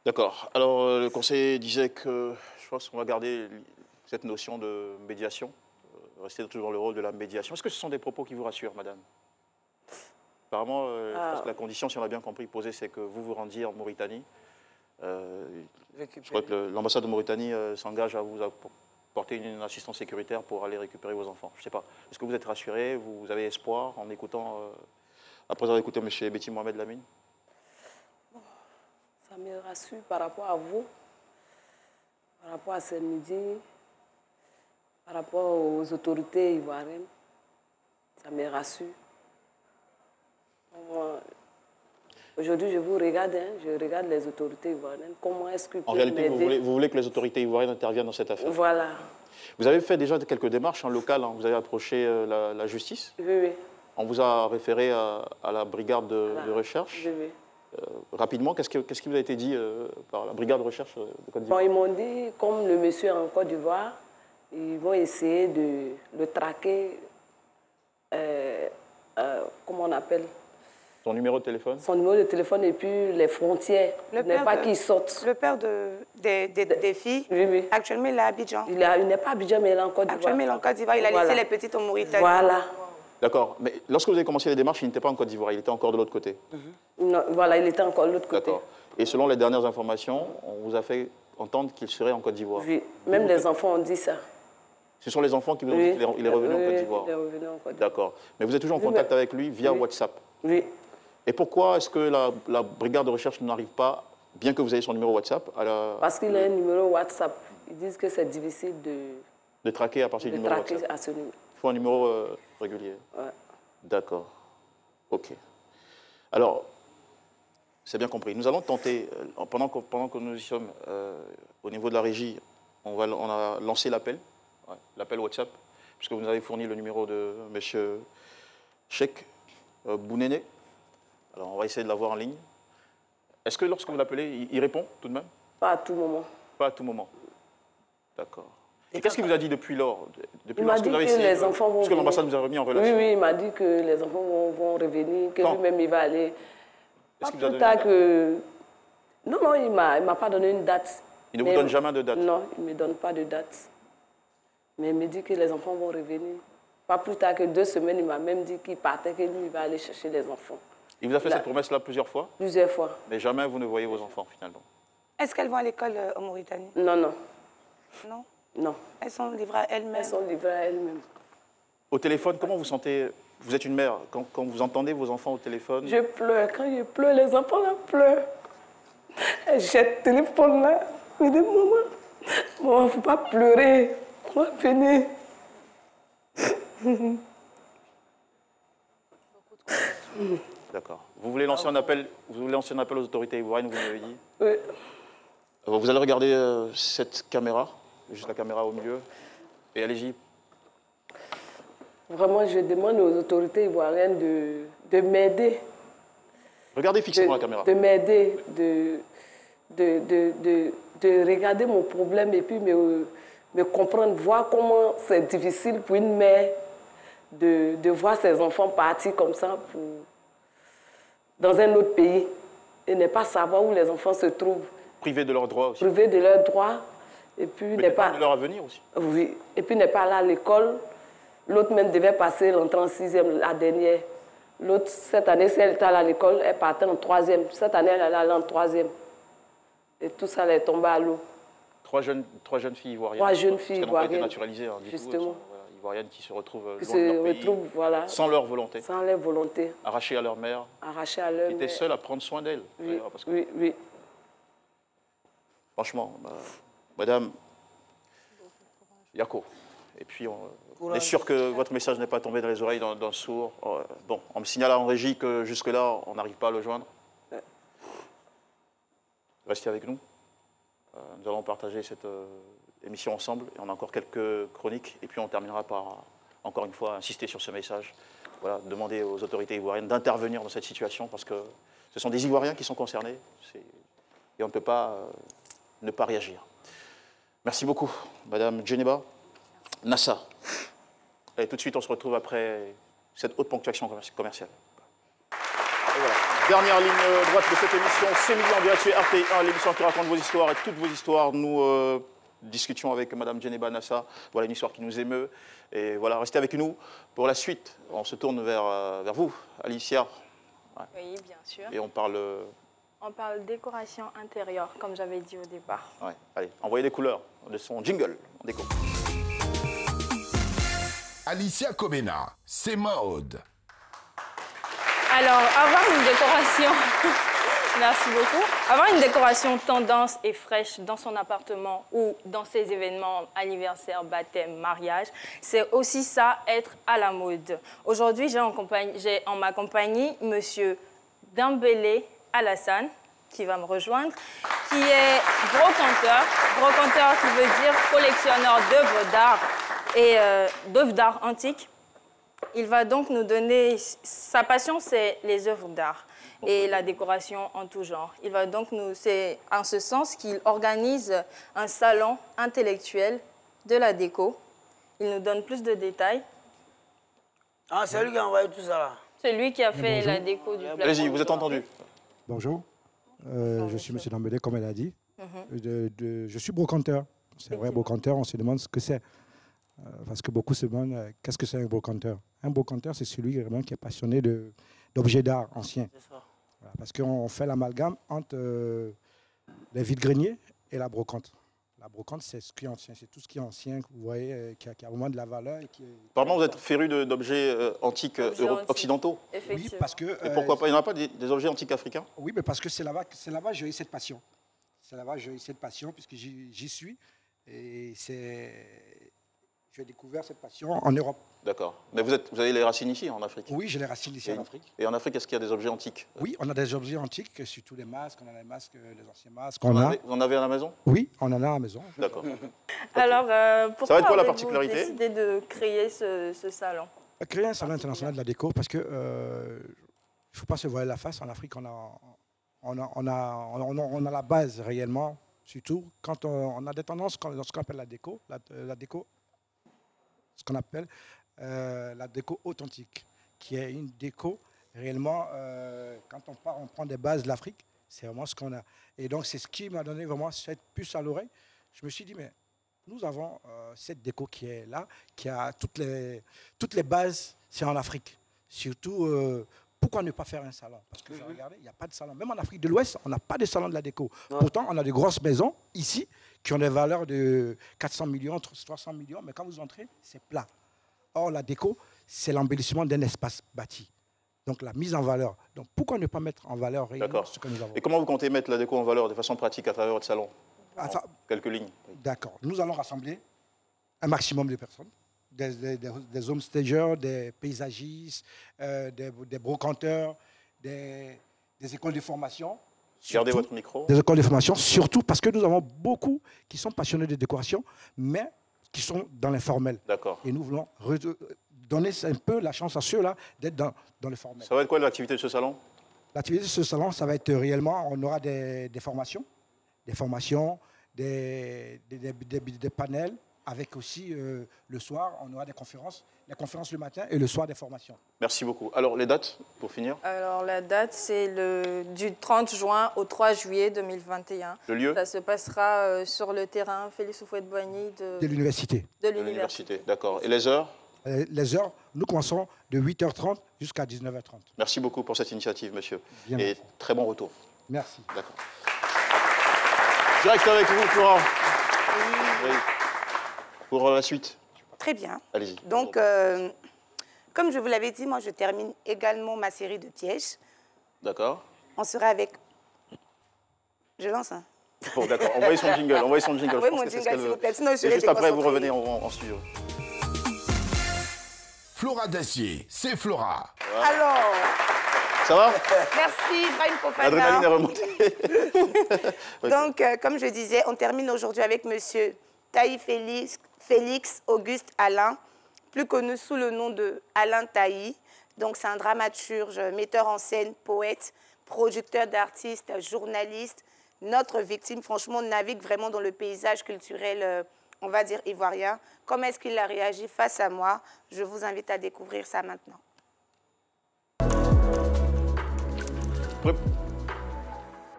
D'accord. Alors, le conseiller disait que je pense qu'on va garder cette notion de médiation, rester toujours dans le rôle de la médiation. Est-ce que ce sont des propos qui vous rassurent, madame? Apparemment, je pense que la condition, si on a bien compris, posée, c'est que vous vous rendiez en Mauritanie. Je crois que l'ambassade de Mauritanie s'engage à vous apporter une assistance sécuritaire pour aller récupérer vos enfants. Je ne sais pas. Est-ce que vous êtes rassuré? Vous avez espoir en écoutant, après avoir écouté M. Ebeti Mohamed Lamine? Ça me rassure par rapport à vous, par rapport à ce midi, par rapport aux autorités ivoiriennes. Ça me rassure. Aujourd'hui, je vous regarde, je regarde les autorités ivoiriennes. Comment est-ce que en réalité, vous voulez que les autorités ivoiriennes interviennent dans cette affaire? Voilà. Vous avez fait déjà quelques démarches en local, hein. Vous avez approché la justice? Oui. On vous a référé à la brigade de recherche? Oui. Rapidement, qu'est-ce qui vous a été dit par la brigade de recherche de Côte d'Ivoire? Bon, ils m'ont dit, comme le monsieur en Côte d'Ivoire, ils vont essayer de le traquer, comment on appelle? Son numéro de téléphone? Son numéro de téléphone et puis les frontières, n'est pas qu'il sorte. Le père des filles, oui. Actuellement, il est à Abidjan. Il n'est pas à Abidjan, mais il est en Côte d'Ivoire. Actuellement, il est en Côte d'Ivoire. Il a laissé les petites au Mauritanie. Voilà. D'accord. Mais lorsque vous avez commencé les démarches, il n'était pas en Côte d'Ivoire, il était encore de l'autre côté. Non, voilà, il était encore de l'autre côté. D'accord. Et selon les dernières informations, on vous a fait entendre qu'il serait en Côte d'Ivoire. Oui, même les enfants ont dit ça. Ce sont les enfants qui vous ont dit qu'il est revenu en Côte d'Ivoire. Il est revenu en Côte d'Ivoire. D'accord. Mais vous êtes toujours en contact avec lui via WhatsApp? Oui. Et pourquoi est-ce que la brigade de recherche n'arrive pas, bien que vous ayez son numéro WhatsApp, Parce qu'il a un numéro WhatsApp. Ils disent que c'est difficile de traquer à partir du numéro WhatsApp. faut un numéro régulier. Ouais. D'accord. OK. Alors, c'est bien compris. Nous allons tenter, pendant que nous y sommes, au niveau de la régie, on a lancé l'appel, l'appel WhatsApp, puisque vous nous avez fourni le numéro de M. Cheikh Bounéné. Alors, on va essayer de l'avoir en ligne. Est-ce que lorsque vous l'appelez, il répond tout de même? Pas à tout moment. Pas à tout moment. D'accord. Et qu'est-ce qu'il vous a dit depuis lors? Il m'a dit que les enfants vont Parce que l'ambassade vous a remis en relation. Oui, il m'a dit que les enfants vont revenir, que lui-même il va aller. Est-ce qu'il vous a donné une date? Non, il ne m'a pas donné une date. Il ne vous donne jamais de date? Non, il ne me donne pas de date. Mais il me dit que les enfants vont revenir. Pas plus tard que 2 semaines, il m'a même dit qu'il partait, que lui, il va aller chercher les enfants. Il vous a fait cette promesse-là plusieurs fois? Plusieurs fois. Mais jamais vous ne voyez vos enfants, finalement? Est-ce qu'elles vont à l'école en Mauritanie? Non, non. Non? Non. Elles sont livrées à elles-mêmes? Elles sont livrées à elles-mêmes. Au téléphone, comment vous sentez? Vous êtes une mère, quand vous entendez vos enfants au téléphone? Je pleure. Quand je pleure, les enfants là pleurent. Elles jettent le téléphone là. Je dis, maman, il ne faut pas pleurer. On va venir. D'accord. Vous voulez lancer un appel, aux autorités ivoiriennes, vous m'avez dit? Oui. Vous allez regarder cette caméra, juste la caméra au milieu, et allez-y. Vraiment, je demande aux autorités ivoiriennes de m'aider. Regardez fixement la caméra. De m'aider, de regarder mon problème et puis me comprendre, voir comment c'est difficile pour une mère de voir ses enfants partir comme ça dans un autre pays et ne pas savoir où les enfants se trouvent. Privés de leurs droits aussi. Privés de leurs droits. Et puis n'est pas de leur avenir aussi. Oui. Et puis n'est pas allé à l'école. L'autre même devait passer l'entrée en 6e, la dernière. L'autre, cette année, si elle était à l'école, elle partait en 3e. Cette année, elle allait en 3e. Et tout ça, elle est tombée à l'eau. 3 jeunes filles ivoiriennes. 3 jeunes filles ivoiriennes. Qui n'ont pas été naturalisées, naturalisées, hein, justement. Ivoiriennes qui se retrouvent loin de leur pays, voilà, sans leur volonté. Sans leur volonté. Arrachées à leur mère. Arrachées à leur mère. Qui étaient seules à prendre soin d'elles. Oui, parce que, oui, oui. Franchement, madame Yako, et puis on est sûr que votre message n'est pas tombé dans les oreilles d'un sourd. Bon, on me signale en régie que jusque-là, on n'arrive pas à le joindre. Restez avec nous. Nous allons partager cette émission ensemble. Et on a encore quelques chroniques. Et puis on terminera par, encore une fois, insister sur ce message. Voilà, demander aux autorités ivoiriennes d'intervenir dans cette situation parce que ce sont des Ivoiriens qui sont concernés. Et on ne peut pas ne pas réagir. Merci beaucoup, Madame Djeneba Nassa. Et tout de suite, on se retrouve après cette haute ponctuation commerciale. Et voilà. Dernière ligne droite de cette émission, c'est midi en direct sur RT1, l'émission qui raconte vos histoires et toutes vos histoires. Nous discutions avec Madame Djeneba Nassa. Voilà une histoire qui nous émeut. Et voilà, restez avec nous pour la suite. On se tourne vers vous, Alicia. Ouais. Oui, bien sûr. Et on parle... On parle décoration intérieure, comme j'avais dit au départ. Ouais. Allez, envoyez des couleurs de son jingle. On déco. Alicia Komena, c'est mode. Alors, avoir une décoration... Merci beaucoup. Avoir une décoration tendance et fraîche dans son appartement ou dans ses événements, anniversaire, baptême, mariage, c'est aussi ça, être à la mode. Aujourd'hui, j'ai en ma compagnie Monsieur Dambélé Alassane, qui va me rejoindre, qui est brocanteur. Brocanteur qui veut dire collectionneur d'œuvres d'art et d'œuvres d'art antiques. Il va donc nous donner... Sa passion, c'est les œuvres d'art et la décoration en tout genre. Il va donc nous... C'est en ce sens qu'il organise un salon intellectuel de la déco. Il nous donne plus de détails. Ah, c'est lui qui a envoyé tout ça là. C'est lui qui a fait la déco du plafond. Allez-y, vous êtes entendu. Bonjour, je suis M. Dambélé, comme elle a dit. Je suis brocanteur. C'est vrai, brocanteur, on se demande ce que c'est. Parce que beaucoup se demandent qu'est-ce que c'est un brocanteur. Un brocanteur, c'est celui vraiment qui est passionné d'objets d'art anciens. Voilà, parce qu'on fait l'amalgame entre les vides-greniers et la brocante. La brocante, c'est ce qui est ancien, c'est tout ce qui est ancien, que vous voyez, qui a vraiment de la valeur. Apparemment, vous êtes féru d'objets antiques occidentaux. Oui, parce que... Et pourquoi pas? Il n'y en a pas des objets antiques africains? Oui, mais parce que c'est là-bas que j'ai eu cette passion. C'est là-bas que j'ai eu cette passion, puisque j'y suis. Et j'ai découvert cette passion en Europe. D'accord. Mais vous avez les racines ici, en Afrique? Oui, j'ai les racines ici en Afrique. Et en Afrique, est-ce qu'il y a des objets antiques? Oui, on a des objets antiques, surtout les masques, on a les masques, les anciens masques. Vous en avez à la maison? Oui, on en a à la maison. D'accord. Alors, pourquoi être quoi la avez-vous particularité? décidé de créer ce salon? Créer un salon international de la déco parce que il ne faut pas se voiler la face. En Afrique, on a la base réellement, surtout quand on a des tendances dans ce qu'on appelle la déco, la déco, ce qu'on appelle la déco authentique, qui est une déco réellement, quand on prend des bases de l'Afrique, c'est vraiment ce qu'on a. Et donc, c'est ce qui m'a donné vraiment cette puce à l'oreille. Je me suis dit, mais nous avons cette déco qui est là, qui a toutes les bases, c'est en Afrique. Surtout, pourquoi ne pas faire un salon? Parce que j'ai regardé, il n'y a pas de salon. Même en Afrique de l'Ouest, on n'a pas de salon de la déco. Ouais. Pourtant, on a de grosses maisons ici qui ont des valeurs de 400 millions, 300 millions, mais quand vous entrez, c'est plat. Or, la déco, c'est l'embellissement d'un espace bâti. Donc, la mise en valeur. Donc, pourquoi ne pas mettre en valeur réellement ce que nous avons? Et comment vous comptez mettre la déco en valeur de façon pratique à travers votre salon? Quelques lignes. D'accord. Nous allons rassembler un maximum de personnes. Des home stagers, des paysagistes, des brocanteurs, des écoles de formation. Gardez votre micro. Des écoles de formation, surtout parce que nous avons beaucoup qui sont passionnés de décoration, mais qui sont dans l'informel. D'accord. Et nous voulons donner un peu la chance à ceux-là d'être dans le formel. Ça va être quoi l'activité de ce salon? L'activité de ce salon, ça va être réellement, on aura des formations, des panels, avec aussi le soir, on aura des conférences le matin et le soir des formations. Merci beaucoup. Alors, les dates, pour finir? Alors, la date, c'est du 30 juin au 3 juillet 2021. Le lieu? Ça se passera sur le terrain Félix Houphouët-Boigny de l'université. De l'université, d'accord. Et les heures? Les heures, nous commençons de 8h30 jusqu'à 19h30. Merci beaucoup pour cette initiative, monsieur. Bien, et merci. Très bon retour. Merci. D'accord. Direct avec vous, Flora. Oui. Pour la suite. Très bien. Allez-y. Donc, comme je vous l'avais dit, moi, je termine également ma série de pièges. D'accord. On sera avec... Je lance, hein. Bon, d'accord. Envoyez son jingle. Envoyez mon jingle, s'il vous plaît. Sinon, je et juste après, vous revenez en studio. Flora Dacier, c'est Flora. Voilà. Alors... Ça va? Merci, Ibrahim Fofana. L'adrénaline est remontée. Donc, comme je disais, on termine aujourd'hui avec monsieur Taï Félix Auguste Alain, plus connu sous le nom de Alain Taï. Donc, c'est un dramaturge, metteur en scène, poète, producteur d'artistes, journaliste. Notre victime, franchement, navigue vraiment dans le paysage culturel, on va dire, ivoirien. Comment est-ce qu'il a réagi face à moi? Je vous invite à découvrir ça maintenant.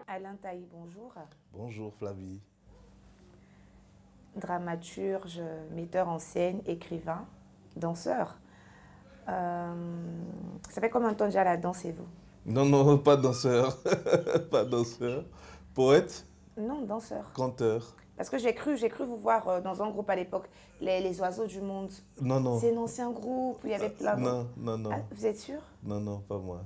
Alain Taï, bonjour. Bonjour Flavie. Dramaturge, metteur en scène, écrivain, danseur. Ça fait combien de temps déjà la dansez-vous? Non, non, pas danseur. Pas danseur. Poète? Non, danseur. Conteur. Parce que j'ai cru vous voir dans un groupe à l'époque, les Oiseaux du Monde. Non, non. C'est un ancien groupe où il y avait plein de... Non, non, non. Ah, vous êtes sûr? Non, non, pas moi.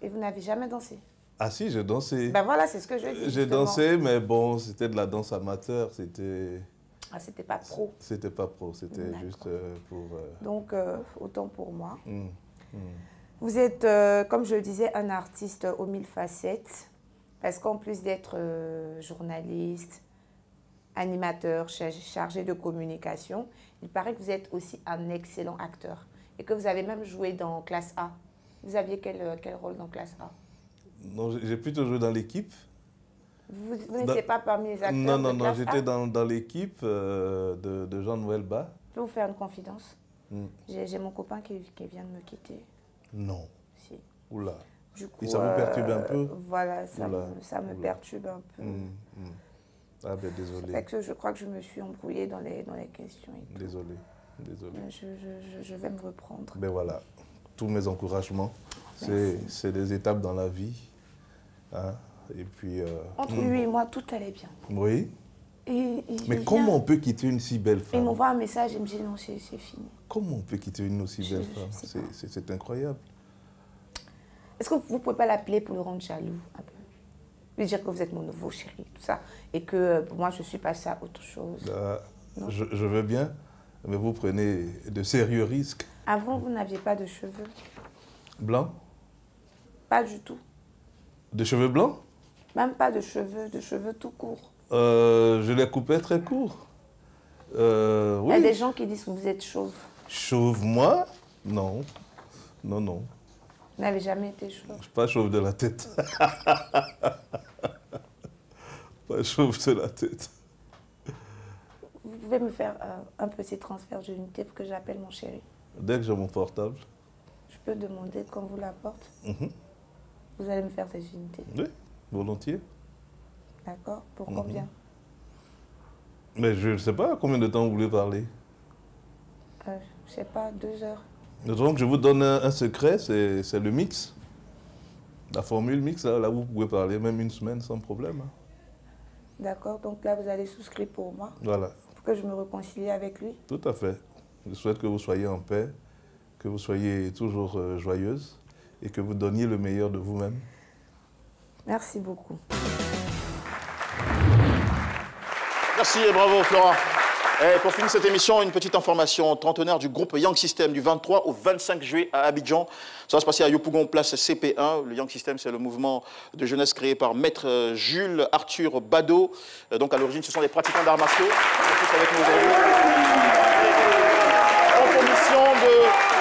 Et vous n'avez jamais dansé? Ah si, j'ai dansé. Ben voilà, c'est ce que je dis. J'ai dansé, mais bon, c'était de la danse amateur, c'était... Ah, c'était pas pro? C'était pas pro, c'était juste pour... Donc, autant pour moi. Vous êtes, comme je le disais, un artiste aux 1000 facettes, parce qu'en plus d'être journaliste, animateur, chargé de communication, il paraît que vous êtes aussi un excellent acteur et que vous avez même joué dans Classe A. Vous aviez quel rôle dans Classe A? Non, j'ai plutôt joué dans l'équipe. Vous n'étiez pas parmi les acteurs de Classe A? Non, non, j'étais dans l'équipe de Jean-Noël Bas. Je peux vous faire une confidence? J'ai mon copain qui vient de me quitter. Non. Si. Oula. Du coup, et ça vous perturbe un peu? Voilà, ça me perturbe un peu. Ah ben désolé. C'est que je crois que je me suis embrouillée dans les questions. Et tout. Désolé, désolé. Je vais me reprendre. Ben voilà, tous mes encouragements. C'est des étapes dans la vie. Hein? Et puis... Entre lui et moi, tout allait bien. Oui. Mais il comment vient, on peut quitter une si belle femme? Il m'envoie un message et me dit non, c'est fini. Comment on peut quitter une aussi belle femme? C'est incroyable. Est-ce que vous ne pouvez pas l'appeler pour le rendre jaloux un peu? Lui dire que vous êtes mon nouveau chéri, tout ça. Et que pour moi, je suis passée à autre chose. Je veux bien. Mais vous prenez de sérieux risques. Avant, vous n'aviez pas de cheveux? Blancs? Pas du tout. De cheveux blancs? Même pas de cheveux tout courts. Je les coupais très courts. Il y a Oui. des gens qui disent que vous êtes chauve. Chauve, moi? Non. Non, non. Vous n'avez jamais été chauve. Je suis pas chauve de la tête. Pas chauve de la tête. Vous pouvez me faire un petit transfert d'unité pour que j'appelle mon chéri. Dès que j'ai mon portable. Je peux demander qu'on vous l'apporte? Mhm. Vous allez me faire ces unités. Oui, volontiers. D'accord? Pour combien? Mais je ne sais pas combien de temps vous voulez parler. Je ne sais pas, 2 heures. Donc je vous donne un secret, c'est le mix. La formule mix, là vous pouvez parler même une semaine sans problème. Hein. D'accord, donc là vous allez souscrire pour moi. Voilà. Pour que je me réconcilie avec lui. Tout à fait. Je souhaite que vous soyez en paix, que vous soyez toujours joyeuse et que vous donniez le meilleur de vous-même. Merci beaucoup. Merci et bravo Flora. Et pour finir cette émission, une petite information. Trentenaire du groupe Young System du 23 au 25 juillet à Abidjan. Ça va se passer à Yopougon, place CP1. Le Young System, c'est le mouvement de jeunesse créé par maître Jules Arthur Bado. Donc à l'origine, ce sont des pratiquants d'arts martiaux. Tous avec nous aujourd'hui. En commission de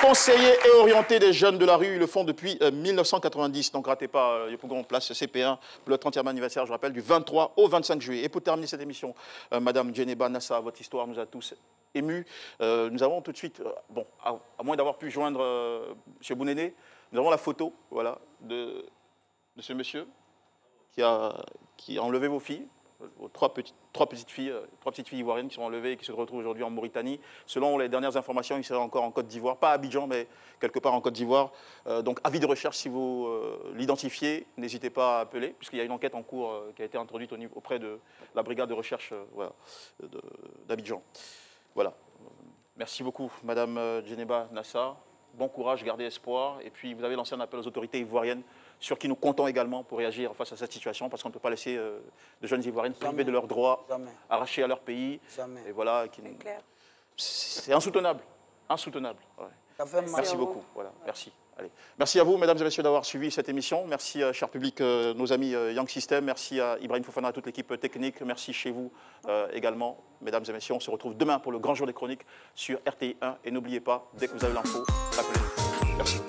conseiller et orienter des jeunes de la rue. Ils le font depuis 1990. Donc ratez pas Yopougon, place CP1, pour le 30e anniversaire, je rappelle, du 23 au 25 juillet. Et pour terminer cette émission, Madame Djeneba Nassa, votre histoire nous a tous émus. Nous avons tout de suite, bon, à moins d'avoir pu joindre M. Bounéné, nous avons la photo, voilà, de ce monsieur qui a enlevé vos filles. Trois petites filles ivoiriennes qui sont enlevées et qui se retrouvent aujourd'hui en Mauritanie. Selon les dernières informations, ils seraient encore en Côte d'Ivoire, pas à Abidjan, mais quelque part en Côte d'Ivoire. Donc, avis de recherche, si vous l'identifiez, n'hésitez pas à appeler, puisqu'il y a une enquête en cours qui a été introduite auprès de la brigade de recherche d'Abidjan. Voilà. Merci beaucoup, Madame Djeneba Nassa. Bon courage, gardez espoir. Et puis, vous avez lancé un appel aux autorités ivoiriennes sur qui nous comptons également pour réagir face à cette situation, parce qu'on ne peut pas laisser de jeunes Ivoiriennes privées de leurs droits, arrachées à leur pays. Et voilà, c'est insoutenable. Insoutenable. Ouais. Merci beaucoup. Voilà, merci. Allez. Merci à vous, mesdames et messieurs, d'avoir suivi cette émission. Merci, cher public, nos amis Young System. Merci à Ibrahim Fofana, à toute l'équipe technique. Merci chez vous également, mesdames et messieurs. On se retrouve demain pour le grand jour des chroniques sur RTI 1. Et n'oubliez pas, dès que vous avez l'info, appelez-nous. Merci.